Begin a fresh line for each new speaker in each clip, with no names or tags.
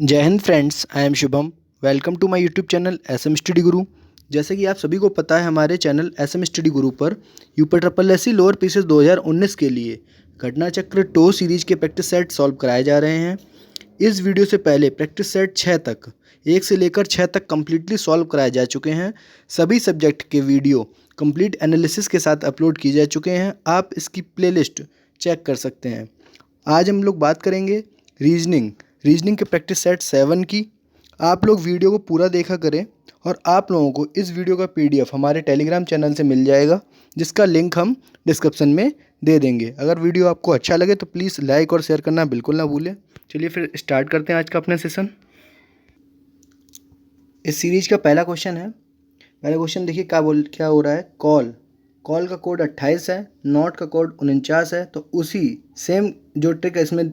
जय हिंद friends, I am Shubham. Welcome to my YouTube channel S M study guru. जैसे कि आप सभी को पता है, हमारे चैनल एस एम स्टडी गुरु पर UP triple S C lower PCS 2019 के लिए घटना चक्र टो सीरीज के प्रैक्टिस सेट सॉल्व कराए जा रहे हैं। इस वीडियो से पहले प्रैक्टिस सेट 6 तक 1 से लेकर 6 तक कम्प्लीटली सॉल्व कराए जा चुके हैं। सभी सब्जेक्ट के वीडियो कंप्लीट एनालिसिस के साथ अपलोड किए जा चुके हैं। आप इसकी प्लेलिस्ट चेक कर सकते हैं। आज हम लोग बात करेंगे रीजनिंग के प्रैक्टिस सेट 7 की। आप लोग वीडियो को पूरा देखा करें और आप लोगों को इस वीडियो का पीडीएफ हमारे टेलीग्राम चैनल से मिल जाएगा, जिसका लिंक हम डिस्क्रिप्शन में दे देंगे। अगर वीडियो आपको अच्छा लगे तो प्लीज़ लाइक और शेयर करना बिल्कुल ना भूलें। चलिए फिर स्टार्ट करते हैं आज का अपना सेशन। इस सीरीज का पहला क्वेश्चन है। पहला क्वेश्चन देखिए क्या हो रहा है। कॉल का कोड 28 है, नॉट का कोड 49 है। तो उसी सेम जो ट्रिक इसमें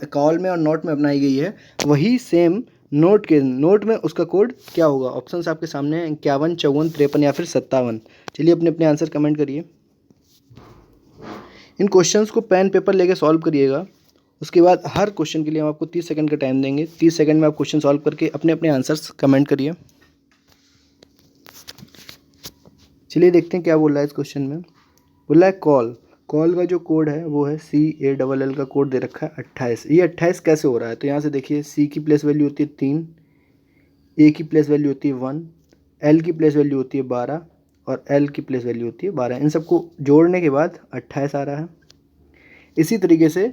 कॉल में और नॉट में अपनाई गई है, वही सेम नोट में उसका कोड क्या होगा। ऑप्शंस आपके सामने हैं, 51, 54, 53 या फिर 57। चलिए अपने अपने आंसर कमेंट करिए। इन क्वेश्चंस को पेन पेपर लेके सॉल्व करिएगा। उसके बाद हर क्वेश्चन के लिए हम आपको 30 सेकंड का टाइम देंगे। 30 सेकंड में आप क्वेश्चन सॉल्व करके अपने अपने आंसर्स कमेंट करिए। चलिए देखते हैं क्या बोल रहा है इस क्वेश्चन में। बोल रहा है कॉल का जो कोड है वो है CALL का कोड दे रखा है 28। ये 28 कैसे हो रहा है, तो यहाँ से देखिए C की प्लेस वैल्यू होती है 3, A की प्लेस वैल्यू होती है 1, L की प्लेस वैल्यू होती है 12 और L की प्लेस वैल्यू होती है 12। इन सबको जोड़ने के बाद 28 आ रहा है। इसी तरीके से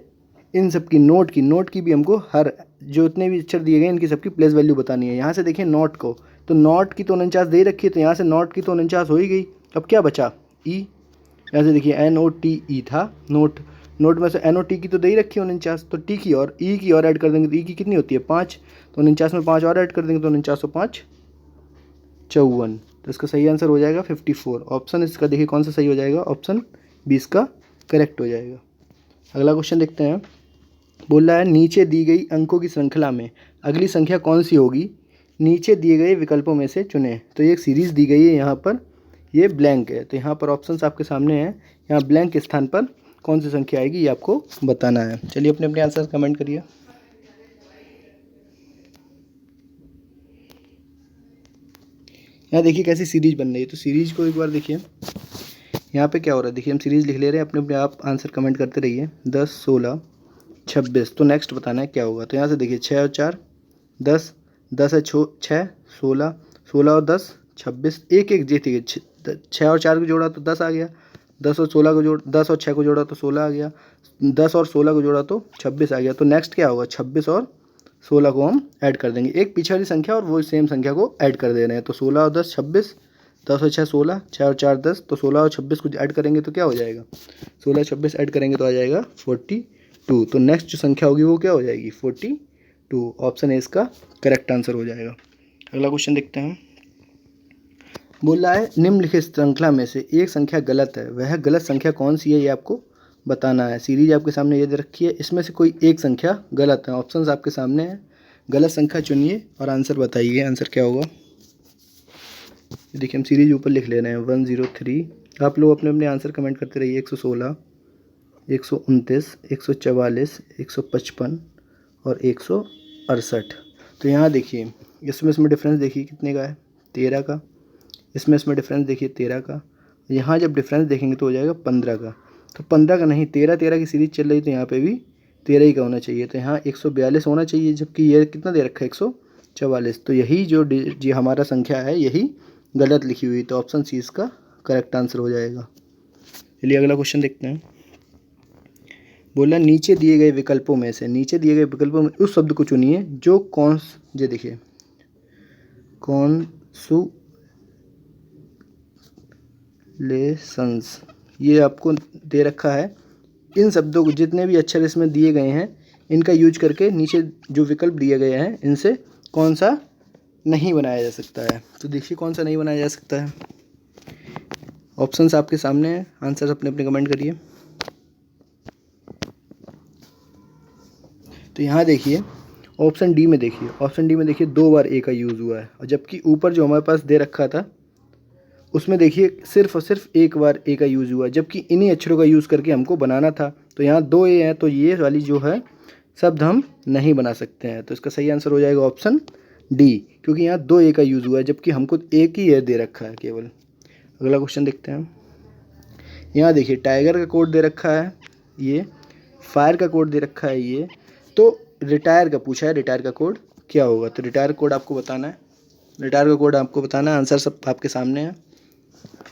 इन सब की नोट की भी हमको हर जो इतने भी अक्षर दिए गए इनकी सबकी प्लेस वैल्यू बतानी है। यहाँ से देखिए नोट को, तो नोट की तो 49 दे रखी है, तो यहाँ से नोट की तो 49 हो ही गई। अब क्या बचा ई। यहाँ से देखिए NOTE था नोट में से NOT की तो दे ही रखी है 49, तो टी की और ई की और ऐड कर देंगे तो ई की कितनी होती है 5, तो 49 में 5 और ऐड कर देंगे तो 49 5 54। तो इसका सही आंसर हो जाएगा 54। ऑप्शन इसका देखिए कौन सा सही हो जाएगा, ऑप्शन 20 का करेक्ट हो जाएगा। अगला क्वेश्चन देखते हैं। बोल रहा है नीचे दी गई अंकों की श्रृंखला में अगली संख्या कौन सी होगी, नीचे दिए गए विकल्पों में से चुनें। तो ये एक सीरीज़ दी गई है, यहाँ पर ये ब्लैंक है, तो यहाँ पर ऑप्शंस आपके सामने हैं। यहाँ ब्लैंक के स्थान पर कौन सी संख्या आएगी ये आपको बताना है। चलिए अपने अपने आंसर कमेंट करिए। यहाँ देखिए कैसी सीरीज बन रही है, तो सीरीज को एक बार देखिए। यहाँ पे क्या हो रहा है, देखिए हम सीरीज लिख ले रहे हैं, अपने अपने आप आंसर कमेंट करते रहिए। 10, 16, 26। तो नेक्स्ट बताना है क्या होगा। तो यहाँ से देखिए 6 और 4 10, 10 है 6, 16, 16 और 10 26, एक एक जीती गई। 6 और 4 को जोड़ा तो 10 आ गया, 10 और 6 को जोड़ा तो 16 आ गया, 10 और 16 को जोड़ा तो 26 आ गया। तो नेक्स्ट क्या होगा, 26 और 16 को हम ऐड कर देंगे, एक पीछे वाली संख्या और वो सेम संख्या को ऐड कर दे रहे हैं। तो 16 और 10 26, 10 और 6 16, 6 और 4 10। तो 16 और 26 को ऐड करेंगे तो क्या हो जाएगा, 16 26 ऐड करेंगे तो आ जाएगा 42। तो नेक्स्ट जो संख्या होगी वो क्या हो जाएगी 42। ऑप्शन ए इसका करेक्ट आंसर हो जाएगा। अगला क्वेश्चन देखते हैं। बोल रहा है निम्नलिखित श्रृंखला में से एक संख्या गलत है, वह गलत संख्या कौन सी है ये आपको बताना है। सीरीज आपके सामने ये दे रखी है, इसमें से कोई एक संख्या गलत है। ऑप्शंस आपके सामने हैं, गलत संख्या चुनिए और आंसर बताइए, आंसर क्या होगा। देखिए हम सीरीज ऊपर लिख ले रहे हैं 103। आप लोग अपने अपने आंसर कमेंट करते रहिए। 116, 129, 144, 155 और 168। तो यहाँ देखिए इसमें डिफरेंस देखिए कितने का है, 13 का। इसमें डिफरेंस देखिए 13 का। यहाँ जब डिफरेंस देखेंगे तो हो जाएगा 15 का। तो 15 का नहीं, 13 की सीरीज चल रही, तो यहाँ पे भी 13 ही का होना चाहिए। तो यहाँ 142 होना चाहिए, जबकि ये कितना दे रखा है 144। तो यही जो हमारा संख्या है यही गलत लिखी हुई। तो ऑप्शन सी इसका करेक्ट आंसर हो जाएगा। चलिए अगला क्वेश्चन देखते हैं। बोला नीचे दिए गए विकल्पों में उस शब्द को चुनिए जो ये देखिए कॉन्सुलेशंस ये आपको दे रखा है। इन शब्दों को जितने भी अक्षर इसमें दिए गए हैं इनका यूज करके नीचे जो विकल्प दिए गए हैं इनसे कौन सा नहीं बनाया जा सकता है। तो देखिए कौन सा नहीं बनाया जा सकता है। ऑप्शंस आपके सामने हैं, आंसर अपने अपने कमेंट करिए। तो यहाँ देखिए ऑप्शन डी में देखिए 2 बार ए का यूज़ हुआ है, और जबकि ऊपर जो हमारे पास दे रखा था उसमें देखिए सिर्फ और सिर्फ एक बार ए का यूज़ हुआ है, जबकि इन्हीं अक्षरों का यूज़ करके हमको बनाना था। तो यहाँ 2 ए हैं, तो ये वाली जो है शब्द हम नहीं बना सकते हैं। तो इसका सही आंसर हो जाएगा ऑप्शन डी, क्योंकि यहाँ 2 ए का यूज़ हुआ है जबकि हमको एक ही ए दे रखा है केवल। अगला क्वेश्चन देखते हैं। यहाँ देखिए टाइगर का कोड दे रखा है ये, फायर का कोड दे रखा है ये, तो रिटायर का पूछा है, रिटायर का कोड क्या होगा? तो रिटायर कोड आपको बताना है, रिटायर का कोड आपको बताना है। आंसर सब आपके सामने है,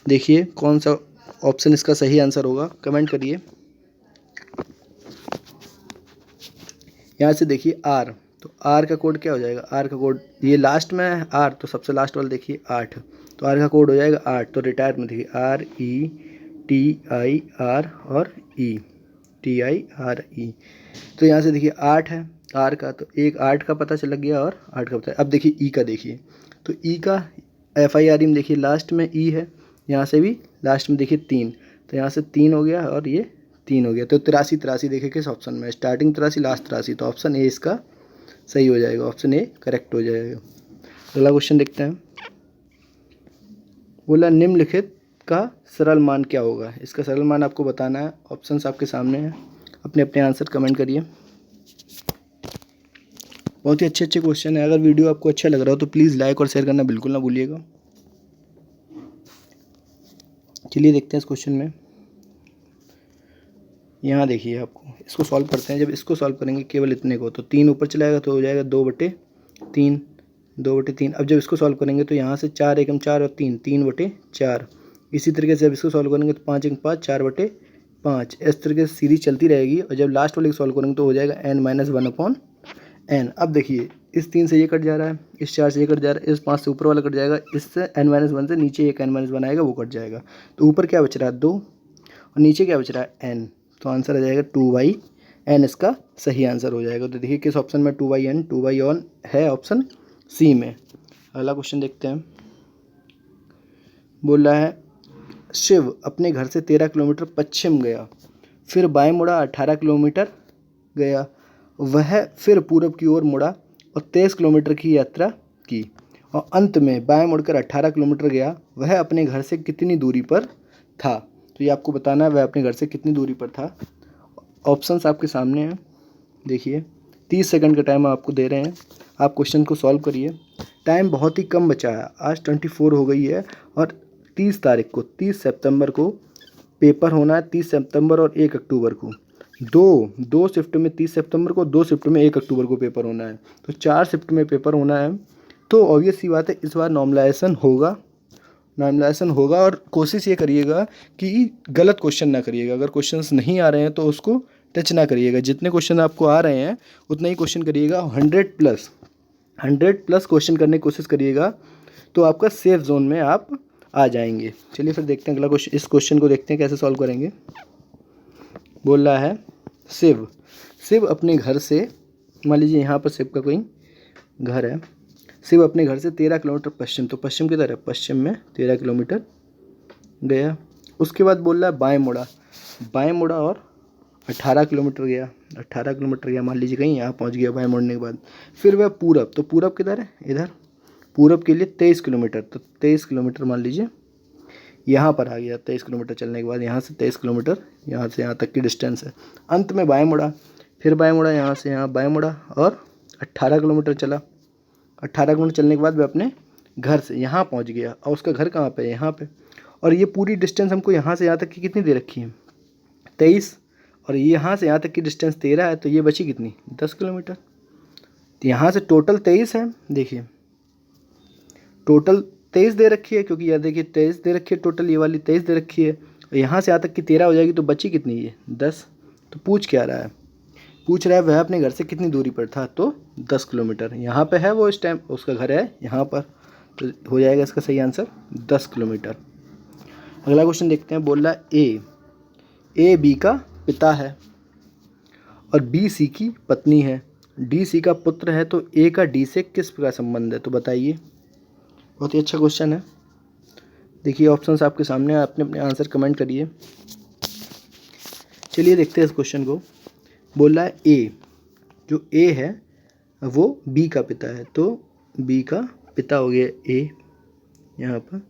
देखिए कौन सा ऑप्शन इसका सही आंसर होगा, कमेंट करिए। यहाँ से देखिए आर, तो आर का कोड क्या हो जाएगा? आर का कोड ये लास्ट में है आर, तो सबसे लास्ट वाला देखिए 8, तो आर का कोड हो जाएगा 8। तो रिटायर में देखिए RETIR और TIRE। तो यहाँ से देखिए 8 है आर का, तो एक 8 का पता चल गया और 8 का पता। अब देखिए ई का, देखिए तो ई का FIRE में देखिए लास्ट में ई है, यहाँ से भी लास्ट में देखिए 3, तो यहाँ से 3 हो गया और ये 3 हो गया। तो 83 देखिए किस ऑप्शन में, स्टार्टिंग 83 लास्ट 83, तो ऑप्शन ए इसका सही हो जाएगा, ऑप्शन ए करेक्ट हो जाएगा। अगला क्वेश्चन देखते हैं। बोला निम्नलिखित का सरल मान क्या होगा? इसका सरल मान आपको बताना है, ऑप्शंस आपके सामने हैं, अपने अपने आंसर कमेंट करिए। बहुत ही अच्छे क्वेश्चन है। अगर वीडियो आपको अच्छा लग रहा हो तो प्लीज़ लाइक और शेयर करना बिल्कुल ना भूलिएगा। चलिए देखते हैं इस क्वेश्चन में। यहाँ देखिए आपको इसको सॉल्व करते हैं। जब इसको सॉल्व करेंगे केवल इतने को, तो 3 ऊपर चलाएगा तो हो जाएगा 2/3, 2/3। अब जब इसको सॉल्व करेंगे तो यहाँ से 4 एकम 4 और 3, 3/4। इसी तरीके से जब इसको सॉल्व करेंगे तो 5 एकम 5, 4/5। इस तरीके से सीरीज चलती रहेगी और जब लास्ट वाले को सॉल्व करेंगे तो हो जाएगा n-1/n। अब देखिए इस 3 से ये कट जा रहा है, इस 4 से ये कट जा रहा है, इस 5 से ऊपर वाला कट जाएगा, इससे n-1 से नीचे एक n-1 आएगा वो कट जाएगा। तो ऊपर क्या बच रहा है 2 और नीचे क्या बच रहा है n, तो आंसर आ जाएगा 2/n, इसका सही आंसर हो जाएगा। तो देखिए किस ऑप्शन में 2/n, 2/n है ऑप्शन सी में। अगला क्वेश्चन देखते हैं। बोल रहा है शिव अपने घर से 13 किलोमीटर पश्चिम गया, फिर बाएं मुड़ा 18 किलोमीटर गया, वह फिर पूरब की ओर मुड़ा और 23 किलोमीटर की यात्रा की और अंत में बाएं मुड़कर 18 किलोमीटर गया, वह अपने घर से कितनी दूरी पर था? तो ये आपको बताना है वह अपने घर से कितनी दूरी पर था। ऑप्शंस आपके सामने हैं, देखिए 30 सेकंड का टाइम आपको दे रहे हैं, आप क्वेश्चन को सॉल्व करिए। टाइम बहुत ही कम बचा है, आज 24 हो गई है और 30 तारीख को 30 सितंबर को पेपर होना है, 30 सितंबर और 1 अक्टूबर को, दो शिफ्ट में 30 सितंबर को, 2 शिफ्ट में 1 अक्टूबर को पेपर होना है, तो 4 शिफ्ट में पेपर होना है। तो ऑब्वियस सी बात है इस बार नॉर्मलाइजेशन होगा और कोशिश ये करिएगा कि गलत क्वेश्चन ना करिएगा। अगर क्वेश्चंस नहीं आ रहे हैं तो उसको टच ना करिएगा, जितने क्वेश्चन आपको आ रहे हैं उतना ही क्वेश्चन करिएगा। 100+ क्वेश्चन करने की कोशिश करिएगा, तो आपका सेफ जोन में आप आ जाएंगे। चलिए फिर देखते हैं अगला क्वेश्चन, इस क्वेश्चन को देखते हैं कैसे सॉल्व करेंगे। बोल रहा है शिव अपने घर से, मान लीजिए यहाँ पर शिव का कोई घर है, शिव अपने घर से 13 किलोमीटर पश्चिम, तो पश्चिम की तरफ, पश्चिम में 13 किलोमीटर गया। उसके बाद बोल रहा है बाएं मुड़ा और 18 किलोमीटर गया, 18 किलोमीटर गया, मान लीजिए कहीं यहाँ पहुँच गया बाएं मुड़ने के बाद। फिर वह पूरब, तो पूरब किधर है? इधर। पूरब के लिए 23 किलोमीटर, तो 23 किलोमीटर मान लीजिए यहाँ पर आ गया। 23 किलोमीटर चलने के बाद यहाँ से 23 किलोमीटर, यहाँ से यहाँ तक की डिस्टेंस है। अंत में बाएं मुड़ा, फिर बाएं मुड़ा, यहाँ से यहाँ बाएं मुड़ा और 18 किलोमीटर चला। 18 किलोमीटर चलने के बाद वह अपने घर से यहाँ पहुँच गया और उसका घर कहाँ पे? यहाँ पे। और ये पूरी डिस्टेंस हमको यहाँ से यहाँ तक की कितनी दे रखी है? 23, और यहाँ से यहाँ तक की डिस्टेंस 13 है, तो ये बची कितनी? 10 किलोमीटर। तो यहाँ से टोटल 23 है, देखिए टोटल 23 दे रखी है, क्योंकि यह देखिए 23 दे रखी है टोटल, ये वाली 23 दे रखी है, और यहाँ से यहाँ तक की 13 हो जाएगी, तो बची कितनी? ये 10। तो पूछ क्या रहा है? पूछ रहा है वह अपने घर से कितनी दूरी पर था, तो 10 किलोमीटर। यहाँ पे है वो, इस टाइम उसका घर है यहाँ पर, तो हो जाएगा इसका सही आंसर 10 किलोमीटर। अगला क्वेश्चन देखते हैं। बोल रहा है ए बी का पिता है और बी सी की पत्नी है, डी सी का पुत्र है, तो ए का डी से किस प्रकार संबंध है? तो बताइए। बहुत ही अच्छा क्वेश्चन है, देखिए ऑप्शंस आपके सामने, आपने अपने आंसर कमेंट करिए। चलिए देखते हैं इस क्वेश्चन को। बोल रहा है जो ए है वो बी का पिता है, तो बी का पिता हो गया ए यहाँ पर।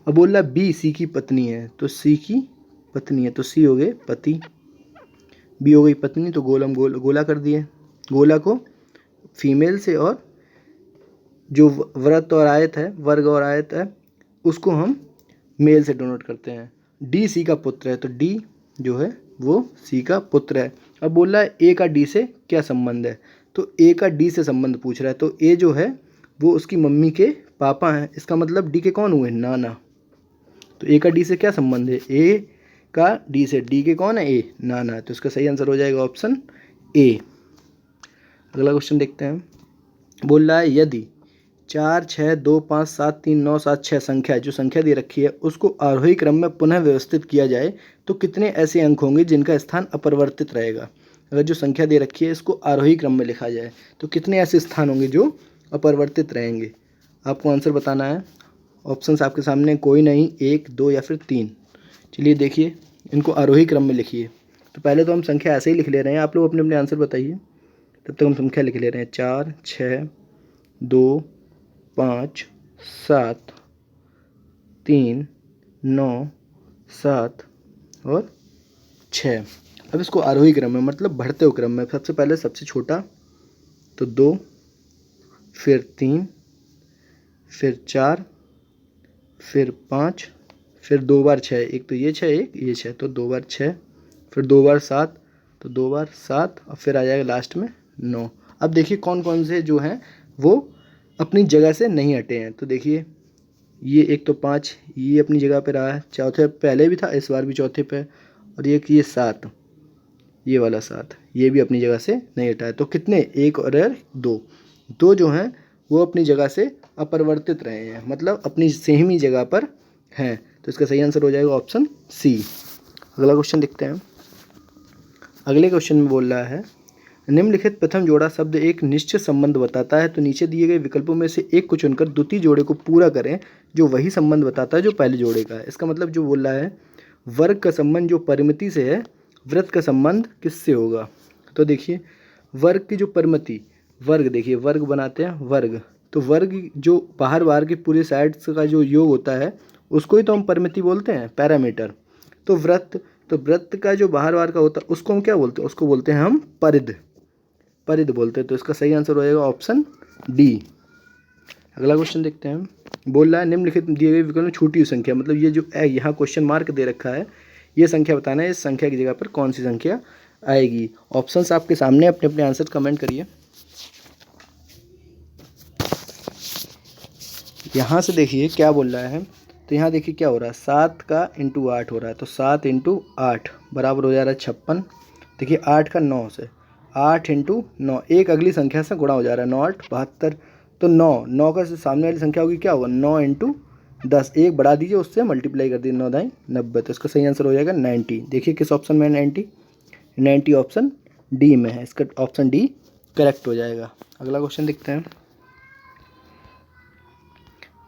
अब बोल रहा है बी सी की पत्नी है, तो सी की पत्नी है, तो सी हो गए पति, बी हो गई पत्नी, तो गोला कर दिए, गोला को फीमेल से और जो वृत्त और आयत है, वर्ग और आयत है, उसको हम मेल से डिनोट करते हैं। डी सी का पुत्र है, तो डी जो है वो सी का पुत्र है। अब बोल रहा है ए का डी से क्या संबंध है, तो ए का डी से संबंध पूछ रहा है। तो ए जो है वो उसकी मम्मी के पापा हैं, इसका मतलब डी के कौन हुए, नाना। तो ए का डी से क्या संबंध है, ए का डी से, डी के कौन है, ए, नाना। तो इसका सही आंसर हो जाएगा ऑप्शन ए। अगला क्वेश्चन देखते हैं। बोल रहा है यदि 4 6 2 5 7 3 9 7 6 संख्या, जो संख्या दे रखी है उसको आरोही क्रम में पुनः व्यवस्थित किया जाए तो कितने ऐसे अंक होंगे जिनका स्थान अपरिवर्तित रहेगा। अगर जो संख्या दे रखी है इसको आरोही क्रम में लिखा जाए तो कितने ऐसे स्थान होंगे जो अपरिवर्तित रहेंगे। आपको आंसर बताना है। ऑप्शंस आपके सामने, कोई नहीं, 1 2 या फिर 3। चलिए देखिए, इनको आरोही क्रम में लिखिए। तो पहले तो हम संख्या ऐसे ही लिख ले रहे हैं, आप लोग अपने अपने आंसर बताइए। तब तक हम संख्या लिख ले रहे हैं। 4 6 2 5 7 3 9 7 और 6। अब इसको आरोही क्रम में, मतलब बढ़ते हुए क्रम में। सबसे पहले सबसे छोटा तो 2, फिर 3, फिर 4, फिर 5, फिर 2 बार 6, एक तो ये 6 एक ये 6, तो 2 बार 6, फिर 2 बार 7, तो 2 बार 7, और फिर आ जाएगा लास्ट में 9। अब देखिए कौन कौन से जो हैं वो अपनी जगह से नहीं हटे हैं। तो देखिए ये एक तो 5, ये अपनी जगह पे रहा है, चौथे पहले भी था, इस बार भी चौथे पे, और ये 7, ये वाला 7, ये भी अपनी जगह से नहीं हटा है। तो कितने, 1 और 2 जो हैं वो अपनी जगह से अपरिवर्तित रहे हैं, मतलब अपनी सेम ही जगह पर हैं। तो इसका सही आंसर हो जाएगा ऑप्शन सी। अगला क्वेश्चन देखते हैं। अगले क्वेश्चन में बोल रहा है निम्नलिखित प्रथम जोड़ा शब्द एक निश्चित संबंध बताता है, तो नीचे दिए गए विकल्पों में से एक को चुनकर द्वितीय जोड़े को पूरा करें जो वही संबंध बताता है जो पहले जोड़े का है। इसका मतलब जो बोल रहा है वर्ग का संबंध जो परिमिति से है, वृत्त का संबंध किससे होगा। तो देखिए वर्ग की जो परिमिति, वर्ग देखिए वर्ग बनाते हैं वर्ग, तो वर्ग जो बाहर बाहर के पूरे साइड्स का जो योग होता है उसको ही तो हम परिमिति बोलते हैं, पैरामीटर। तो वृत्त का जो बाहर बाहर का होता है उसको हम क्या बोलते हैं, उसको बोलते हैं हम परिध, परिध बोलते हैं। तो इसका सही आंसर हो जाएगा ऑप्शन डी। अगला क्वेश्चन देखते हैं। बोल रहा है निम्नलिखित दिए गए विकल्प में छूटी हुई संख्या, मतलब ये जो यहाँ क्वेश्चन मार्क दे रखा है ये संख्या बताना है, इस संख्या की जगह पर कौन सी संख्या आएगी। ऑप्शंस आपके सामने, अपने अपने आंसर कमेंट करिए। यहाँ से देखिए क्या बोल रहा है, तो यहाँ देखिए क्या हो रहा है, 7 का इंटू 8 हो रहा है, तो 7 इंटू 8 बराबर हो जा रहा है 56। देखिए 8 का 9 से, 8 इंटू 9 एक अगली संख्या से गुणा हो जा रहा है, 9 8 72। तो 9 का सामने वाली संख्या होगी क्या होगा, 9 इंटू 10, एक बढ़ा दीजिए उससे मल्टीप्लाई कर दीजिए, 9 दाई 90। तो इसका सही आंसर हो जाएगा 90। देखिए किस ऑप्शन में 90 ऑप्शन डी में है, इसका ऑप्शन डी करेक्ट हो जाएगा। अगला क्वेश्चन देखते हैं।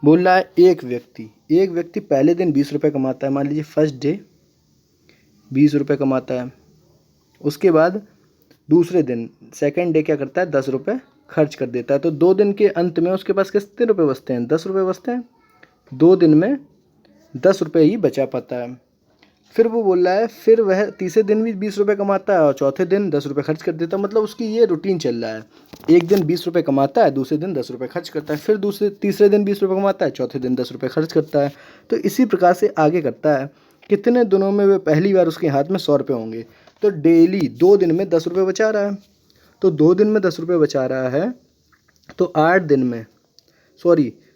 बोल रहा है एक व्यक्ति पहले दिन 20 रुपये कमाता है, मान लीजिए फर्स्ट डे 20 रुपये कमाता है, उसके बाद दूसरे दिन सेकंड डे क्या करता है, 10 रुपये खर्च कर देता है। तो 2 दिन के अंत में उसके पास कितने रुपये बचते हैं, 10 रुपये बचते हैं। 2 दिन में 10 रुपये ही बचा पाता है। फिर वो बोल रहा है फिर वह तीसरे दिन भी 20 रुपये कमाता है और चौथे दिन 10 रुपये खर्च कर देता है, मतलब उसकी ये रूटीन चल रहा है, एक दिन 20 रुपये कमाता है, दूसरे दिन 10 रुपये खर्च करता है, फिर तीसरे दिन 20 रुपये कमाता है, चौथे दिन 10 रुपये खर्च करता है। तो इसी प्रकार से आगे करता है। कितने दिनों में वह पहली बार उसके हाथ में 100 रुपये होंगे, तो डेली 2 दिन में 10 रुपये बचा रहा है, तो 2 दिन में 10 रुपये बचा रहा है, तो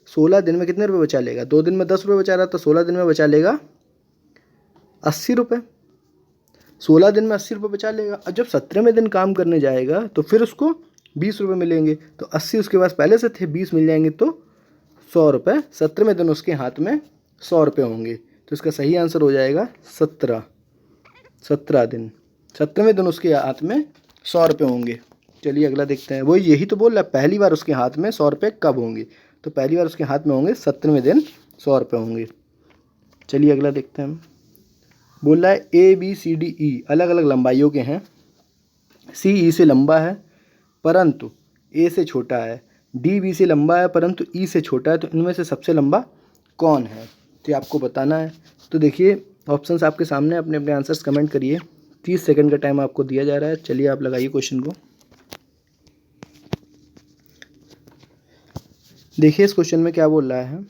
16 दिन में कितने रुपये बचा लेगा, 2 दिन में 10 रुपये बचा रहा है तो 16 दिन में बचा लेगा 80 रुपये। 16 दिन में 80 रुपये बचा लेगा, और जब 17वें दिन काम करने जाएगा तो फिर उसको 20 रुपये मिलेंगे, तो 80 उसके पास पहले से थे, 20 मिल जाएंगे तो 100 रुपये। 17वें दिन उसके हाथ में 100 रुपये होंगे, तो इसका सही आंसर हो जाएगा 17 दिन, 17वें दिन उसके हाथ में 100 रुपये होंगे। चलिए अगला देखते हैं। वो यही तो बोल रहा है पहली बार उसके हाथ में 100 रुपये कब होंगे, तो पहली बार उसके हाथ में होंगे 17वें दिन 100 रुपये होंगे। चलिए अगला देखते हैं। बोल रहा है ABCDE अलग अलग लंबाइयों के हैं, CE से लंबा है परंतु A से छोटा है, DB से लंबा है परंतु E से छोटा है, तो इनमें से सबसे लंबा कौन है, तो आपको बताना है। तो देखिए ऑप्शंस आपके सामने, अपने अपने आंसर्स कमेंट करिए। 30 सेकंड का टाइम आपको दिया जा रहा है। चलिए आप लगाइए क्वेश्चन को। देखिए इस क्वेश्चन में क्या बोल रहा है,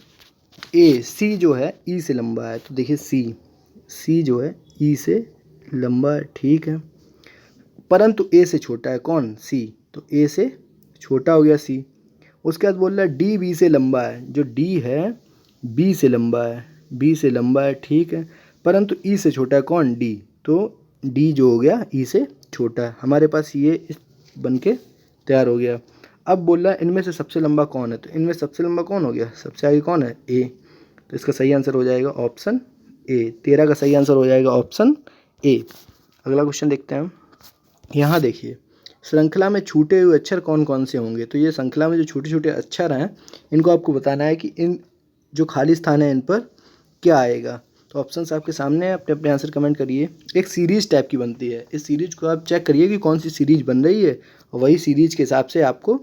ए सी जो है ई से लंबा है, तो देखिए सी जो है ई से लंबा है, ठीक है, परंतु ए से छोटा है। कौन? सी। तो ए से छोटा हो गया सी। उसके बाद बोल रहा है डी बी से लंबा है, जो डी है बी से लंबा है, बी से लंबा है, ठीक है, परंतु ई से छोटा है। कौन? डी। तो डी जो हो गया ई से छोटा है। हमारे पास ये बन के तैयार हो गया। अब बोल रहा है इनमें से सबसे लंबा कौन है, तो इनमें सबसे लंबा कौन हो गया, सबसे आगे कौन है? ए। तो इसका सही आंसर हो जाएगा ऑप्शन ए। 13 का सही आंसर हो जाएगा ऑप्शन ए। अगला क्वेश्चन देखते हैं। यहाँ देखिए श्रृंखला में छूटे हुए अक्षर कौन कौन से होंगे, तो ये श्रृंखला में जो छोटे छोटे अक्षर हैं इनको आपको बताना है कि इन जो खाली स्थान है इन पर क्या आएगा। तो ऑप्शंस आपके सामने हैं, अपने अपने आंसर कमेंट करिए। एक सीरीज टाइप की बनती है, इस सीरीज को आप चेक करिए कि कौन सी सीरीज बन रही है, और वही सीरीज के हिसाब से आपको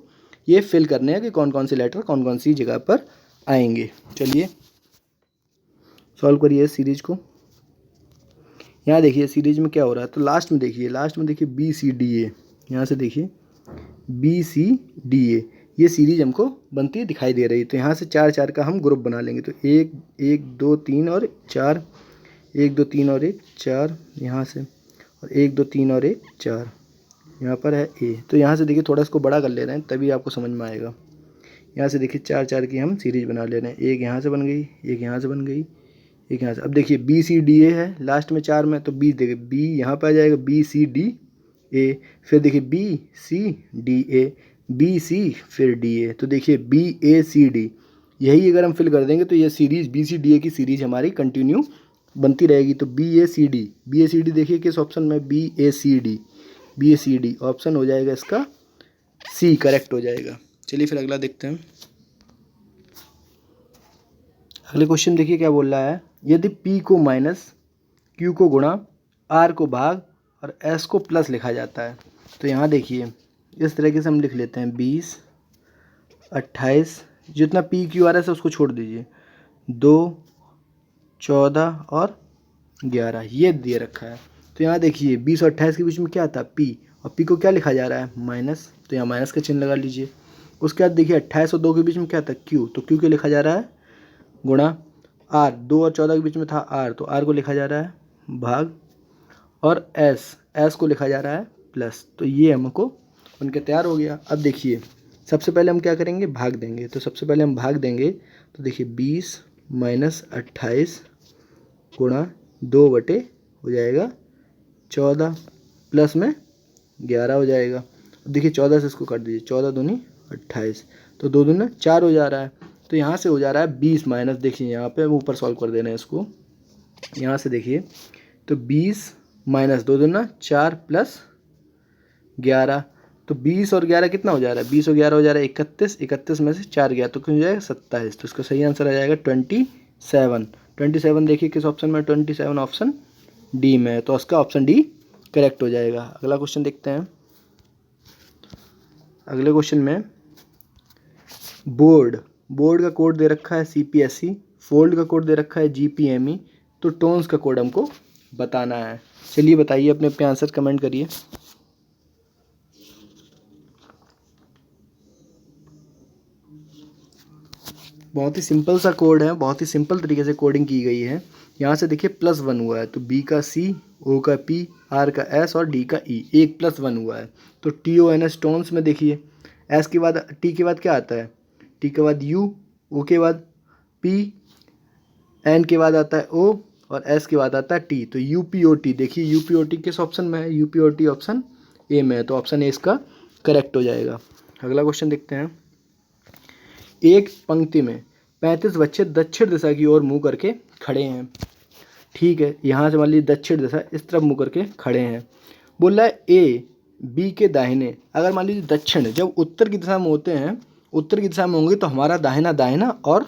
ये फिल करने हैं कि कौन कौन से लेटर कौन कौन सी जगह पर आएंगे। चलिए सॉल्व करिए इस सीरीज को। यहाँ देखिए सीरीज में क्या हो रहा है, तो लास्ट में देखिए बी सी डी ए, यहाँ से देखिए बी सी डी ए, ये सीरीज हमको बनती है दिखाई दे रही है। तो यहाँ से 4 4 का हम ग्रुप बना लेंगे। तो 1 1 2 3 और 4, 1 2 3 और 1 4 यहाँ से, और 1 2 3 और 1 4 यहाँ पर है ए। तो यहाँ से देखिए थोड़ा इसको बड़ा कर ले रहे हैं तभी आपको समझ में आएगा। यहाँ से देखिए 4 4 की हम सीरीज बना ले रहे हैं। एक यहाँ से बन गई, एक यहाँ से बन गई, एक यहाँ से। अब देखिए बी सी डी ए है लास्ट में 4 में, तो बी देखिए बी यहाँ पर आ जाएगा बी सी डी ए, फिर देखिए B C D A, B C फिर डी ए। तो देखिए बी ए सी डी, यही अगर हम फिल कर देंगे तो ये series B C D A की सीरीज हमारी कंटिन्यू बनती रहेगी। तो बी ए सी डी देखिए किस ऑप्शन में, बी ए सी डी ऑप्शन हो जाएगा इसका सी, करेक्ट हो जाएगा। चलिए फिर अगला देखते हैं। अगले क्वेश्चन देखिए क्या बोल रहा है, यदि P को माइनस, Q को गुणा, R को भाग और S को प्लस लिखा जाता है। तो यहाँ देखिए इस तरीके से हम लिख लेते हैं 20 28, जितना P Q R S है उसको छोड़ दीजिए, 2 14 और 11 ये दे रखा है। तो यहाँ देखिए 20 और 28 के बीच में क्या था, P, और P को क्या लिखा जा रहा है, माइनस, तो यहाँ माइनस का चिन्ह लगा लीजिए। उसके बाद देखिए 28 और 2 के बीच में क्या था, Q, तो Q को लिखा जा रहा है गुणा, R 2 और 14 के बीच में था R, तो R को लिखा जा रहा है भाग, और S को लिखा जा रहा है प्लस। तो ये हमको उनके तैयार हो गया। अब देखिए सबसे पहले हम क्या करेंगे, भाग देंगे। तो सबसे पहले हम भाग देंगे, तो देखिए 20 माइनस 28 गुणा 2 बटे हो जाएगा 14 प्लस में 11 हो जाएगा। देखिए 14 से इसको काट दीजिए, 14 दूनी 28, तो 2 दूना 4 हो जा रहा है। तो यहाँ से हो जा रहा है 20 माइनस, देखिए यहाँ पे हम ऊपर सॉल्व कर दे रहे हैं इसको। यहाँ से देखिए तो 20 माइनस 2 दूना 4 प्लस 11, तो 20 और 11 कितना हो जा रहा है, 20 और 11 हो जा रहा है 31, 31 में से 4 गया तो कितना हो जाएगा 27। तो इसका सही आंसर आ जाएगा 27। देखिए किस ऑप्शन में, 27 ऑप्शन डी में है, तो उसका ऑप्शन डी करेक्ट हो जाएगा। अगला क्वेश्चन देखते हैं। अगले क्वेश्चन में बोर्ड का कोड दे रखा है CPSE, फोल्ड का कोड दे रखा है GPME, तो टोन्स का कोड हमको बताना है। चलिए बताइए, अपने अपने आंसर कमेंट करिए। बहुत ही सिंपल सा कोड है, बहुत ही सिंपल तरीके से कोडिंग की गई है। यहाँ से देखिए +1 हुआ है, तो B का C, O का P, R का S और D का E, एक +1 हुआ है। तो TONS टोन्स में देखिए S के बाद T के बाद क्या आता है, T के बाद U, O के बाद P, N के बाद आता है O और S के बाद आता है T। तो UPOT, देखिए UPOT किस ऑप्शन में है, UPOT ऑप्शन ए में है, तो ऑप्शन ए इसका करेक्ट हो जाएगा। अगला क्वेश्चन देखते हैं। एक पंक्ति में 35 बच्चे दक्षिण दिशा की ओर मुँह करके खड़े हैं, ठीक है, यहाँ से मान लीजिए दक्षिण दिशा इस तरफ मुँह करके खड़े हैं। बोल रहा है ए बी के दाहिने, अगर मान लीजिए दक्षिण जब उत्तर की दिशा में होते हैं, उत्तर की दिशा में होंगे तो हमारा दाहिना और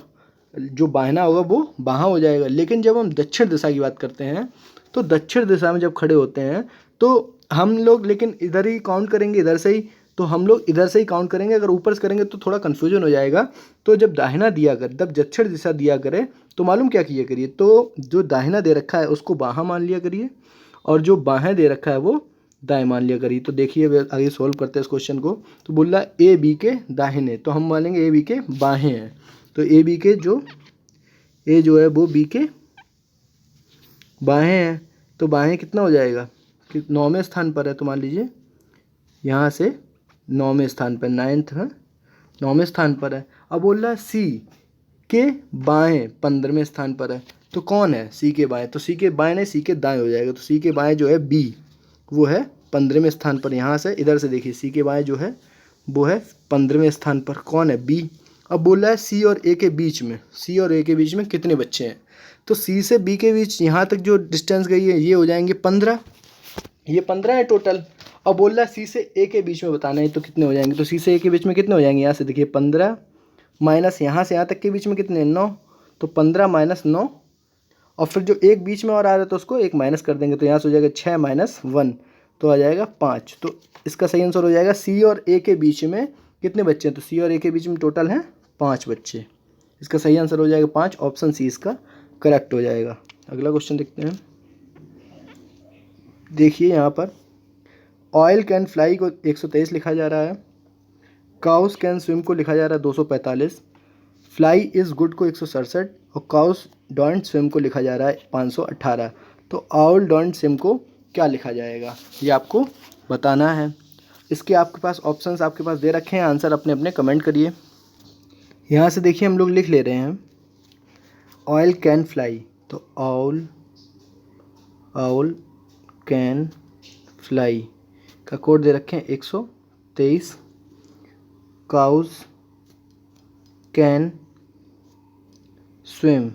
जो बाहिना होगा वो बाहाँ हो जाएगा। लेकिन जब हम दक्षिण दिशा की बात करते हैं तो दक्षिण दिशा में जब खड़े होते हैं तो हम लोग लेकिन इधर ही काउंट करेंगे, इधर से ही, तो हम लोग इधर से ही काउंट करेंगे। अगर ऊपर से करेंगे तो थोड़ा कन्फ्यूजन हो जाएगा। तो जब दाहिना दिया कर, जब दक्षिण दिशा दिया करे तो मालूम क्या किया करिए, तो जो दाहिना दे रखा है उसको बाहाँ मान लिया करिए, और जो बाहें दे रखा है वो दाएं मान लिया करिए। तो देखिए अब आगे सॉल्व करते हैं इस क्वेश्चन को। तो बोल रहा है ए बी के दाहिने, तो हम मानेंगे ए बी के बाहें हैं। तो ए बी के जो ए जो है वो बी के बाहें हैं, तो बाहें कितना हो जाएगा कि 9वें स्थान पर है, तो मान लीजिए यहाँ से 9वें स्थान पर, 9th है 9वें स्थान पर है। अब बोल रहा है सी के बाएं 15वें स्थान पर है, तो कौन है सी के बाएं, तो सी के बाएं नहीं सी के दाएं हो जाएगा। तो सी के बाएं जो है बी, वो है 15वें स्थान पर। यहाँ से इधर से देखिए सी के बाएं जो है वो है 15वें स्थान पर, कौन है बी। अब बोल रहा है सी और ए के बीच में, सी और ए के बीच में कितने बच्चे हैं, तो सी से बी के बीच यहाँ तक जो डिस्टेंस गई है ये हो जाएंगे 15, ये 15 है टोटल। अब बोल रहा है सी से ए के बीच में बताना है, तो कितने हो जाएंगे, तो सी से ए के बीच में कितने हो जाएंगे, यहाँ से देखिए 15 माइनस यहाँ से यहाँ तक के बीच में कितने 9, तो 15 माइनस 9, और फिर जो एक बीच में और आ रहा है तो उसको एक माइनस कर देंगे, तो यहाँ से हो जाएगा 6 माइनस 1, तो आ जाएगा 5। तो इसका सही आंसर हो जाएगा सी और ए के बीच में कितने बच्चे हैं, तो सी और ए के बीच में टोटल हैं 5 बच्चे। इसका सही आंसर हो जाएगा 5, ऑप्शन सी इसका करेक्ट हो जाएगा। अगला क्वेश्चन देखते हैं। देखिए यहाँ पर ऑयल कैन फ्लाई को 123 लिखा जा रहा है, काउस कैन स्विम को लिखा जा रहा है 245, फ्लाई इज़ गुड को 167 और काउस डोंट स्विम को लिखा जा रहा है 518। तो आउल डोंट स्विम को क्या लिखा जाएगा, ये आपको बताना है। इसके आपके पास ऑप्शंस आपके पास दे रखे हैं, आंसर अपने अपने कमेंट करिए। यहाँ से देखिए हम लोग लिख ले रहे हैं ऑयल कैन फ्लाई, तो आउल कैन फ्लाई का कोड दे रखे हैं 123, काउज कैन स्विम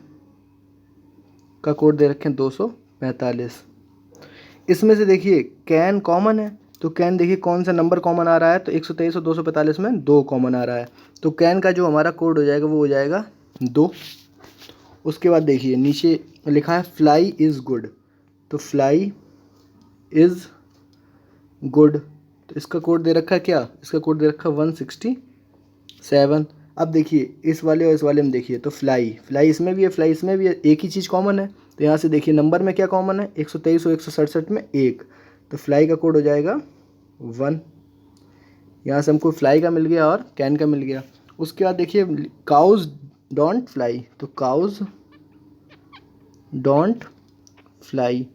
का कोड दे रखे हैं 245। इसमें से देखिए कैन कॉमन है, तो कैन देखिए कौन सा नंबर कॉमन आ रहा है, तो 123 और 245 में 2 कॉमन आ रहा है, तो कैन का जो हमारा कोड हो जाएगा वो हो जाएगा 2। उसके बाद देखिए नीचे लिखा है फ्लाई इज़ गुड, तो फ्लाई इज़ गुड, तो इसका कोड दे रखा है क्या, इसका कोड दे रखा है 167। अब देखिए इस वाले और इस वाले में देखिए, तो फ्लाई इसमें भी है, फ्लाई इसमें भी है, एक ही चीज़ कॉमन है। तो यहाँ से देखिए नंबर में क्या कॉमन है, 123 और 167 में 1, तो फ्लाई का कोड हो जाएगा 1। यहाँ से हमको फ्लाई का मिल गया और कैन का मिल गया। उसके बाद देखिए काउज डोंट फ्लाई, तो काउज डोंट फ्लाई,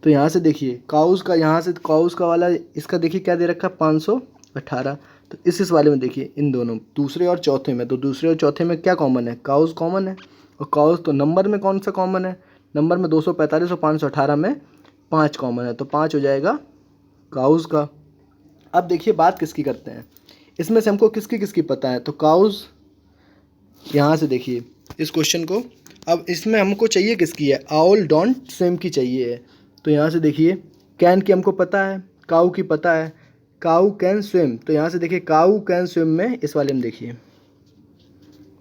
तो यहाँ से देखिए काउज का, यहाँ से काउज का वाला इसका देखिए क्या दे रखा है 518। तो इस वाले में देखिए इन दोनों दूसरे और चौथे में, तो दूसरे और चौथे में क्या कॉमन है, काउज कॉमन है, और काउज तो नंबर में कौन सा कॉमन है, नंबर में 245 और 518 में 5 कॉमन है, तो 5 हो जाएगा काउज का। अब देखिए बात किसकी करते हैं, इसमें से हमको किसकी किसकी पता है, तो काउज, यहाँ से देखिए इस क्वेश्चन को, अब इसमें हमको चाहिए किसकी है, आउल डोंट स्विम की चाहिए है। तो यहाँ से देखिए कैन की हमको पता है, काऊ की पता है, काऊ कैन स्विम, तो यहाँ से देखिए काऊ कैन स्विम में, इस वाले में देखिए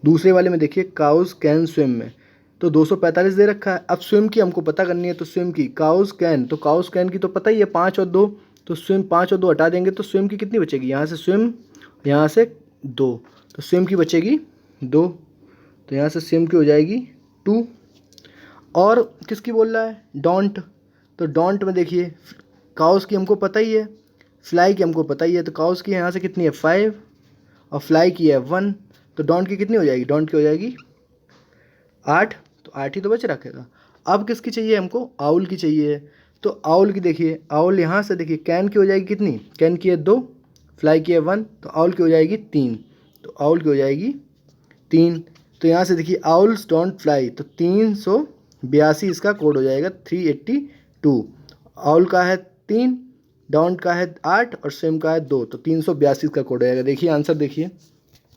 दूसरे वाले में देखिए काउज कैन स्विम में तो 245 दे रखा है। अब स्विम की हमको पता करनी है, तो स्विम की काउज कैन, तो काउज कैन की तो पता ही है 5 और 2, तो स्विम 5 और 2 हटा देंगे तो स्विम की कितनी बचेगी, यहाँ से स्विम, यहाँ से 2, तो स्विम की बचेगी 2, तो यहाँ से स्विम की हो जाएगी 2। और किसकी बोल रहा है, डोंट, तो डोंट में देखिए काउस की हमको पता ही है, फ्लाई की हमको पता ही है, तो काउस की यहाँ से कितनी है 5 और फ्लाई की है 1, तो डोंट की कितनी हो जाएगी, डोंट की हो जाएगी 8, तो 8 ही तो बच रखेगा। अब किसकी चाहिए हमको, आउल की चाहिए, तो आउल की देखिए, आउल यहाँ से देखिए कैन की हो जाएगी कितनी, कैन की है 2, फ्लाई की है 1, तो आउल की हो जाएगी 3, तो आउल की हो जाएगी 3। तो यहाँ से देखिए आउल्स डोंट फ्लाई, तो 382 इसका कोड हो जाएगा 382। आउल का है 3, डोंट का है 8 और स्विम का है 2, तो 382 का कोड आएगा। देखिए आंसर देखिए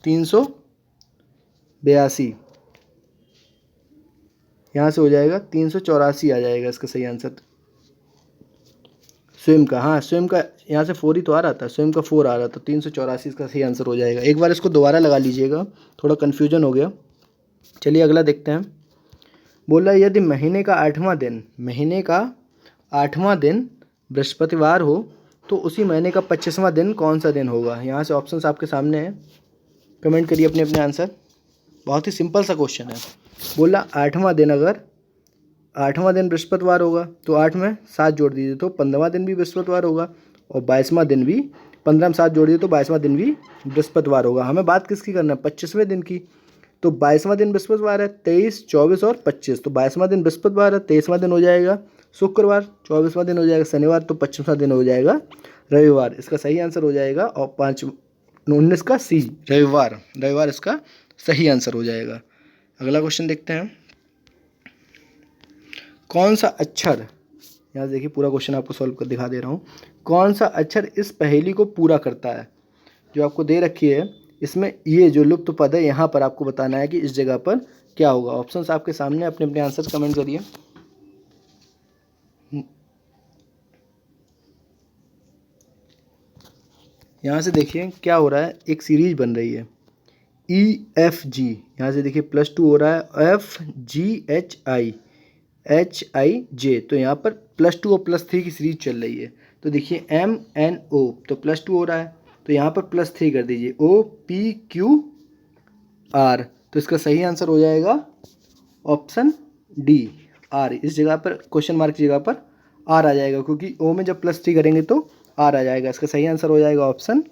382, यहाँ से हो जाएगा 384 आ जाएगा इसका सही आंसर। स्विम का, हाँ स्विम का यहाँ से 4 ही तो आ रहा था, स्विम का 4 आ रहा था, 384 इसका सही आंसर हो जाएगा। एक बार इसको दोबारा लगा लीजिएगा, थोड़ा कन्फ्यूजन हो गया। चलिए अगला देखते हैं। बोला यदि महीने का 8वां दिन, महीने का 8वां दिन बृहस्पतिवार हो तो उसी महीने का 25वां दिन कौन सा दिन होगा। यहाँ से ऑप्शंस आपके सामने हैं, कमेंट करिए अपने अपने आंसर। बहुत ही सिंपल सा क्वेश्चन है। बोला 8वां दिन अगर 8वां दिन बृहस्पतिवार होगा, तो 8 में 7 जोड़ दीजिए तो 15वां दिन भी बृहस्पतिवार होगा, और 22वां दिन भी, 15 में 7 जोड़ दीजिए तो 22वां दिन भी बृहस्पतिवार होगा। हमें बात किसकी करना है, 25वें दिन की। तो 22वां दिन बृहस्पतिवार है, 23, 24 और 25, तो 22वां दिन बृहस्पतिवार है, 23वां दिन हो जाएगा शुक्रवार, 24वां दिन हो जाएगा शनिवार, तो 25वां दिन हो जाएगा रविवार। इसका सही आंसर हो जाएगा, और 19 का सी, रविवार, रविवार इसका सही आंसर हो जाएगा। अगला क्वेश्चन देखते हैं। कौन सा अक्षर, यहाँ देखिए पूरा क्वेश्चन आपको सॉल्व कर दिखा दे रहा हूँ, कौन सा अक्षर इस पहेली को पूरा करता है। जो आपको दे रखी है इसमें, ये जो लुप्त पद है यहाँ पर आपको बताना है कि इस जगह पर क्या होगा। ऑप्शंस आपके सामने, अपने अपने आंसर कमेंट करिए। यहाँ से देखिए क्या हो रहा है, एक सीरीज बन रही है EFG, यहाँ से देखिए +2 हो रहा है, FGHI तो यहाँ पर +2 और +3 की सीरीज चल रही है। तो देखिए MNO तो +2 हो रहा है, तो यहाँ पर +3 कर दीजिए, OPQR, तो इसका सही आंसर हो जाएगा ऑप्शन डी, R। इस जगह पर क्वेश्चन मार्क की जगह पर R आ जाएगा, क्योंकि O में जब +3 करेंगे तो R आ जाएगा। इसका सही आंसर हो जाएगा ऑप्शन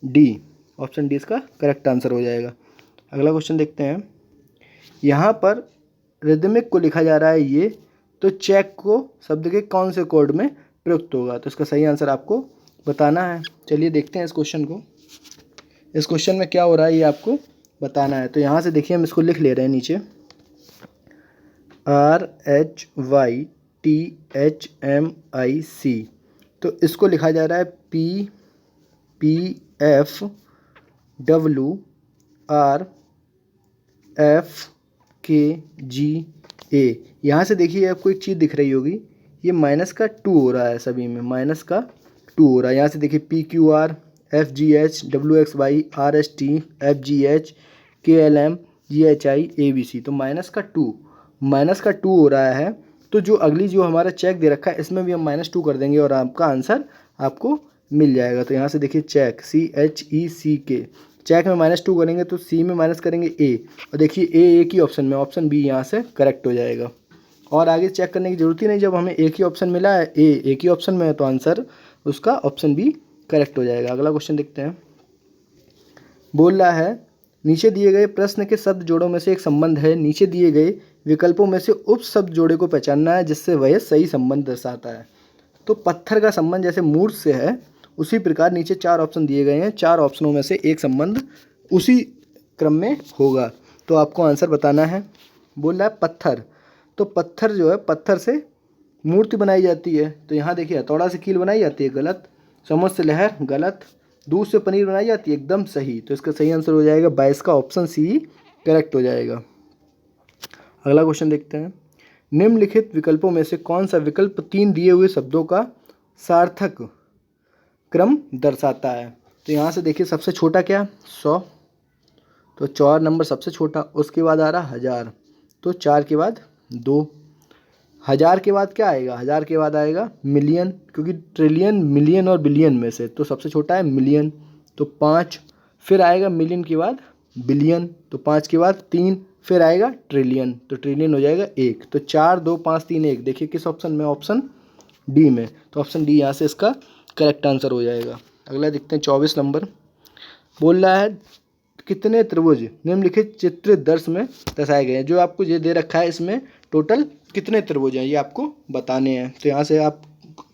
डी, ऑप्शन डी इसका करेक्ट आंसर हो जाएगा। अगला क्वेश्चन देखते हैं। यहाँ पर रिदमिक को लिखा जा रहा है ये, तो चेक को शब्द के कौन से कोड में प्रयुक्त होगा, तो इसका सही आंसर आपको बताना है। चलिए देखते हैं इस क्वेश्चन को। इस क्वेश्चन में क्या हो रहा है ये आपको बताना है। तो यहाँ से देखिए हम इसको लिख ले रहे हैं नीचे, RHYTHMIC, तो इसको लिखा जा रहा है PPFWRFKGA। यहाँ से देखिए आपको एक चीज़ दिख रही होगी, ये -2 हो रहा है, सभी में -2 हो रहा है। यहाँ से देखिए PQR FGH WXY RST FGH KLM GHI ABC, तो -2 हो रहा है। तो जो अगली जो हमारा चेक दे रखा है इसमें भी हम -2 कर देंगे और आपका आंसर आपको मिल जाएगा। तो यहाँ से देखिए चेक CHECK, चेक में -2 करेंगे तो सी में माइनस करेंगे ए, और देखिए ए एक ही ऑप्शन में, ऑप्शन बी यहाँ से करेक्ट हो जाएगा। और आगे चेक करने की ज़रूरत ही नहीं, जब हमें एक ही ऑप्शन मिला है, ए एक ही ऑप्शन में है, तो आंसर उसका ऑप्शन बी करेक्ट हो जाएगा। अगला क्वेश्चन देखते हैं। बोल रहा है नीचे दिए गए प्रश्न के शब्द जोड़ों में से एक संबंध है, नीचे दिए गए विकल्पों में से उप शब्द जोड़े को पहचानना है जिससे वह सही संबंध दर्शाता है। तो पत्थर का संबंध जैसे मूर्त से है, उसी प्रकार नीचे 4 ऑप्शन दिए गए हैं, 4 ऑप्शनों में से एक संबंध उसी क्रम में होगा, तो आपको आंसर बताना है। बोल रहा है पत्थर, तो पत्थर जो है, पत्थर से मूर्ति बनाई जाती है, तो यहाँ देखिए हथौड़ा से कील बनाई जाती है, गलत। चम्मच से लहर, गलत। दूध से पनीर बनाई जाती है, एकदम सही। तो इसका सही आंसर हो जाएगा 22 का ऑप्शन सी करेक्ट हो जाएगा। अगला क्वेश्चन देखते हैं। निम्नलिखित विकल्पों में से कौन सा विकल्प 3 दिए हुए शब्दों का सार्थक क्रम दर्शाता है। तो यहाँ से देखिए सबसे छोटा क्या, 100, तो 4 नंबर सबसे छोटा, उसके बाद आ रहा 1000, तो 4 के बाद 2, 1000 के बाद क्या आएगा, 1000 के बाद आएगा मिलियन, क्योंकि ट्रिलियन मिलियन और बिलियन में से तो सबसे छोटा है मिलियन, तो 5, फिर आएगा मिलियन के बाद बिलियन, तो 5 के बाद 3, फिर आएगा ट्रिलियन, तो ट्रिलियन हो जाएगा 1, तो 4 2 5 3 1, देखिए किस ऑप्शन में, ऑप्शन डी में, तो ऑप्शन डी यहाँ से इसका करेक्ट आंसर हो जाएगा। अगला देखते हैं 24 नंबर। बोल रहा है कितने त्रिभुज निम्नलिखित चित्र दर्श में दर्शाए गए हैं। जो आपको ये दे रखा है इसमें टोटल कितने त्रिभुज हैं ये आपको बताने हैं। तो यहाँ से आप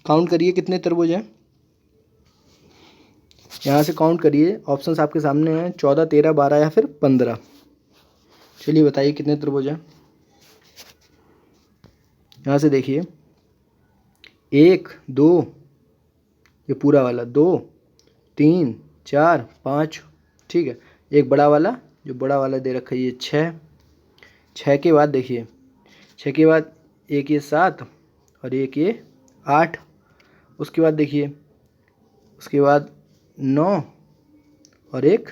काउंट करिए कितने त्रिभुज हैं, यहाँ से काउंट करिए, ऑप्शंस आपके सामने हैं, 14 13 12 या फिर 15। चलिए बताइए कितने त्रिभुज हैं। यहाँ से देखिए 1 2, ये पूरा वाला 2 3 4 5, ठीक है। एक बड़ा वाला, जो बड़ा वाला दे रखा है ये 6 के बाद देखिए 6 के बाद एक ये 7 और एक ये 8, उसके बाद देखिए उसके बाद 9 और एक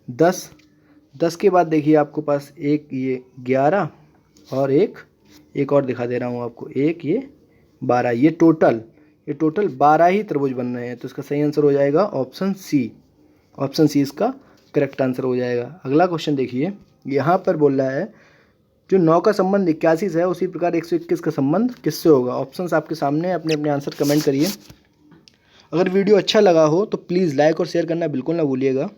10, 10 के बाद देखिए आपको पास एक ये 11 और एक और दिखा दे रहा हूँ आपको, एक ये 12, ये टोटल 12 ही त्रिभुज बन रहे हैं। तो इसका सही आंसर हो जाएगा ऑप्शन सी, ऑप्शन सी इसका करेक्ट आंसर हो जाएगा। अगला क्वेश्चन देखिए, यहाँ पर बोल रहा है जो 9 का संबंध 81 से है उसी प्रकार 121 का संबंध किससे होगा। ऑप्शंस आपके सामने, अपने अपने आंसर कमेंट करिए। अगर वीडियो अच्छा लगा हो तो प्लीज़ लाइक और शेयर करना बिल्कुल ना भूलिएगा।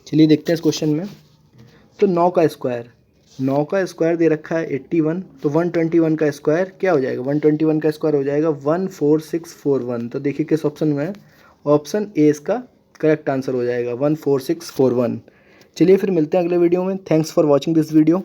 चलिए देखते हैं इस क्वेश्चन में। तो 9 का स्क्वायर दे रखा है 81, तो 121 का स्क्वायर क्या हो जाएगा, 121 का स्क्वायर हो जाएगा 14641। तो देखिए किस ऑप्शन में है, ऑप्शन ए इसका करेक्ट आंसर हो जाएगा 14641। चलिए फिर मिलते हैं अगले वीडियो में। Thanks for watching this video.